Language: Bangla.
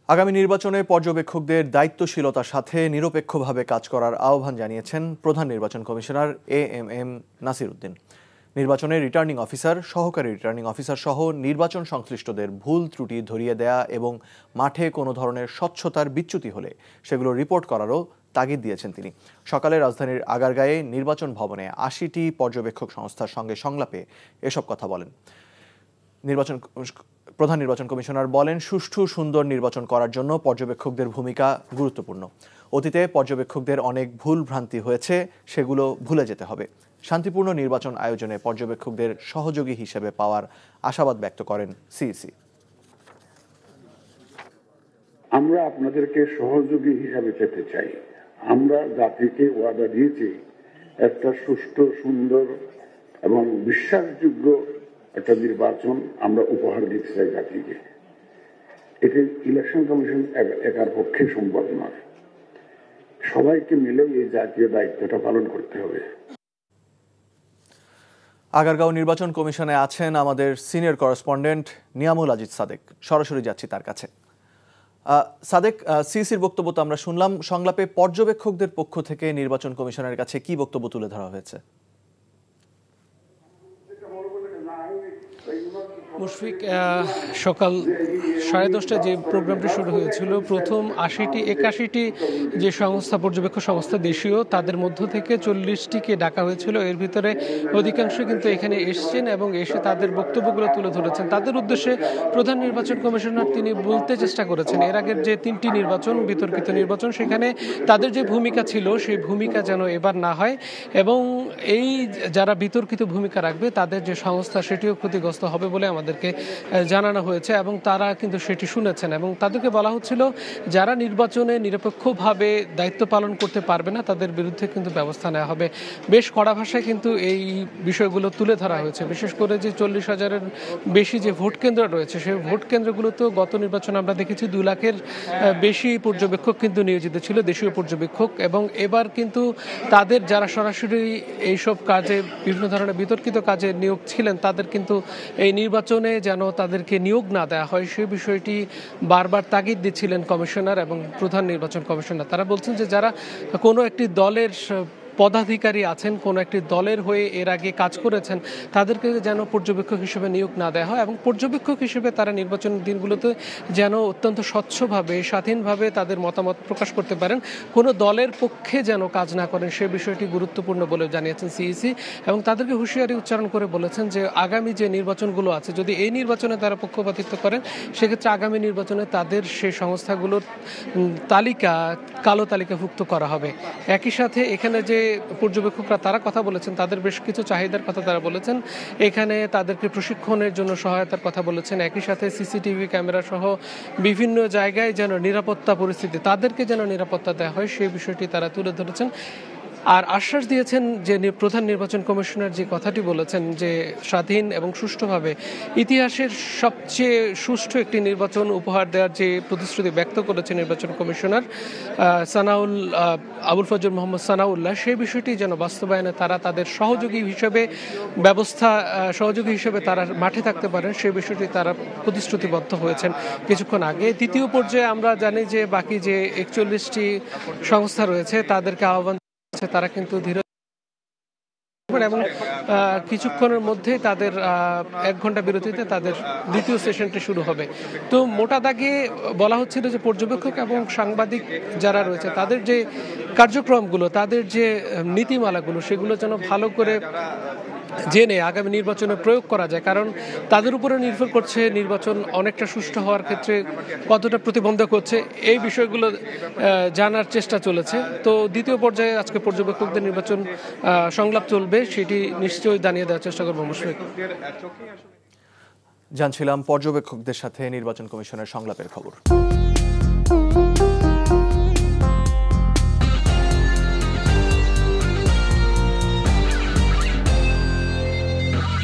আগামী নির্বাচনে পর্যবেক্ষকদের দায়িত্বশীলতার সাথে নিরপেক্ষভাবে কাজ করার আহ্বান জানিয়েছেন প্রধান নির্বাচন কমিশনার এএমএম নাসির উদ্দিন। নির্বাচনের রিটার্নিং অফিসার, সহকারী রিটার্নিং অফিসার সহ নির্বাচন সংশ্লিষ্টদের ভুল ত্রুটি ধরিয়ে দেয়া এবং মাঠে কোনো ধরনের স্বচ্ছতার বিচ্যুতি হলে সেগুলো রিপোর্ট করারও তাগিদ দিয়েছেন তিনি। সকালে রাজধানীর আগারগাঁয়ে নির্বাচন ভবনে ৮০টি পর্যবেক্ষক সংস্থার সঙ্গে সংলাপে এসব কথা বলেন। প্রধান নির্বাচন কমিশনার বলেন, সুষ্ঠু সুন্দর নির্বাচন করার জন্য পর্যবেক্ষকদের ভূমিকা গুরুত্বপূর্ণ। অতীতে পর্যবেক্ষকদের অনেক ভুল ভ্রান্তি হয়েছে, সেগুলো ভুলে যেতে হবে। শান্তিপূর্ণ নির্বাচন আয়োজনে পর্যবেক্ষকদের সহযোগী হিসেবে পাওয়ার আশাবাদ ব্যক্ত করেন সিইসি। আমরা আপনাদেরকে সহযোগী হিসাবে পেতে চাই। আমরা জাতিকে ওয়াদা দিয়েছি একটা সুষ্ঠু, সুন্দর এবং বিশ্বাসযোগ্য একটা নির্বাচন আমরা উপহার দিতে চাই জাতিকে। এটি ইলেকশন কমিশন একার পক্ষে সম্ভব নয়। সবাইকে মিলে এই জাতীয় দায়িত্বটা পালন করতে হবে। আগারগাঁও নির্বাচন কমিশনে আছেন আমাদের সিনিয়র করেসপন্ডেন্ট নিয়ামুল আজিজ সাদেক। সরাসরি যাচ্ছি তার কাছে। সাদেক, সিইসির বক্তব্য তো আমরা শুনলাম। সংলাপে পর্যবেক্ষকদের পক্ষ থেকে নির্বাচন কমিশনের কাছে কি বক্তব্য তুলে ধরা হয়েছে? মুশফিক, সকাল 10:30টায় যে প্রোগ্রামটি শুরু হয়েছিল, প্রথম 81টি যে সংস্থা, পর্যবেক্ষক সংস্থা দেশীয়, তাদের মধ্য থেকে 40টিকে ডাকা হয়েছিল। এর ভিতরে অধিকাংশ কিন্তু এখানে এসছেন এবং এসে তাদের বক্তব্যগুলো তুলে ধরেছেন। তাদের উদ্দেশ্যে প্রধান নির্বাচন কমিশনার তিনি বলতে চেষ্টা করেছেন, এর আগের যে 3টি নির্বাচন, বিতর্কিত নির্বাচন, সেখানে তাদের যে ভূমিকা ছিল সেই ভূমিকা যেন এবার না হয় এবং এই যারা বিতর্কিত ভূমিকা রাখবে তাদের যে সংস্থা সেটিও ক্ষতিগ্রস্ত হবে বলে আমাদেরকে জানানো হয়েছে এবং তারা কিন্তু সেটি শুনেছেন। এবং তাদেরকে বলা হচ্ছিল যারা নির্বাচনে নিরপেক্ষভাবে দায়িত্ব পালন করতে পারবে না তাদের বিরুদ্ধে কিন্তু ব্যবস্থা নেওয়া হবে। বেশ কড়া ভাষায় কিন্তু এই বিষয়গুলো তুলে ধরা হয়েছে। বিশেষ করে যে 40,000-এর বেশি যে ভোট কেন্দ্র রয়েছে, সেই ভোট কেন্দ্রগুলোতেও গত নির্বাচনে আমরা দেখেছি 2 লাখের বেশি পর্যবেক্ষক কিন্তু নিয়োজিত ছিল, দেশীয় পর্যবেক্ষক। এবং এবার কিন্তু তাদের যারা সরাসরি এইসব কাজে, বিভিন্ন ধরনের বিতর্কিত কাজে নিয়োগ ছিলেন, তাদের কিন্তু এই নির্বাচনে যেন তাদেরকে নিয়োগ না দেওয়া হয় সেই বিষয়টি বারবার তাগিদ দিচ্ছিলেন কমিশনার এবং প্রধান নির্বাচন কমিশনার। তারা বলছেন যে যারা কোনো একটি দলের পদাধিকারী আছেন, কোনো একটি দলের হয়ে এর আগে কাজ করেছেন, তাদেরকে যেন পর্যবেক্ষক হিসেবে নিয়োগ না দেওয়া হয় এবং পর্যবেক্ষক হিসেবে তারা নির্বাচনের দিনগুলোতে যেন অত্যন্ত স্বচ্ছভাবে, স্বাধীনভাবে তাদের মতামত প্রকাশ করতে পারেন, কোনো দলের পক্ষে যেন কাজ না করেন, সে বিষয়টি গুরুত্বপূর্ণ বলে জানিয়েছেন সিইসি। এবং তাদেরকে হুঁশিয়ারি উচ্চারণ করে বলেছেন যে আগামী যে নির্বাচনগুলো আছে, যদি এই নির্বাচনে তারা পক্ষপাতিত্ব করেন, সেক্ষেত্রে আগামী নির্বাচনে তাদের সেই সংস্থাগুলোর তালিকা কালো তালিকাভুক্ত করা হবে। একই সাথে এখানে যে পর্যবেক্ষকরা তারা কথা বলেছেন, তাদের বেশ কিছু চাহিদার কথা তারা বলেছেন। এখানে তাদেরকে প্রশিক্ষণের জন্য সহায়তার কথা বলেছেন। একই সাথে সিসিটিভি ক্যামেরা সহ বিভিন্ন জায়গায় যেন নিরাপত্তা পরিস্থিতি, তাদেরকে যেন নিরাপত্তা দেওয়া হয় সেই বিষয়টি তারা তুলে ধরেছেন। আর আশ্বাস দিয়েছেন যে প্রধান নির্বাচন কমিশনার যে কথাটি বলেছেন যে স্বাধীন এবং সুষ্ঠুভাবে ইতিহাসের সবচেয়ে সুষ্ঠু একটি নির্বাচন উপহার দেওয়ার যে প্রতিশ্রুতি ব্যক্ত করেছে নির্বাচন কমিশনার আবুল ফজল মোহাম্মদ সানাউল্লাহ, সেই বিষয়টি যেন বাস্তবায়নে তারা তাদের সহযোগী হিসেবে তারা মাঠে থাকতে পারেন, সেই বিষয়টি তারা প্রতিশ্রুতিবদ্ধ হয়েছেন কিছুক্ষণ আগে। দ্বিতীয় পর্যায়ে আমরা জানি যে বাকি যে 41টি সংস্থা রয়েছে তাদেরকে আহ্বান, তারা কিন্তু ধীরে এবং কিছুক্ষণের মধ্যেই তাদের 1 ঘন্টা বিরতিতে তাদের দ্বিতীয় সেশনটি শুরু হবে। তো মোটা দাগে বলা হচ্ছিল যে পর্যবেক্ষক এবং সাংবাদিক যারা রয়েছে তাদের যে কার্যক্রমগুলো, তাদের যে নীতিমালাগুলো, সেগুলো যেন ভালো করে জেনে আগামী নির্বাচনে প্রয়োগ করা যায়, কারণ তাদের উপরে নির্ভর করছে নির্বাচন অনেকটা সুষ্ঠু হওয়ার ক্ষেত্রে কতটা প্রতিবন্ধক হচ্ছে, এই বিষয়গুলো জানার চেষ্টা চলেছে। তো দ্বিতীয় পর্যায়ে আজকে পর্যবেক্ষকদের নির্বাচন সংলাপ চলবে, সেটি নিশ্চয়ই জানিয়ে দেওয়ার চেষ্টা করবো। মুশফিক, জানছিলাম পর্যবেক্ষকদের সাথে নির্বাচন কমিশনের সংলাপের খবর।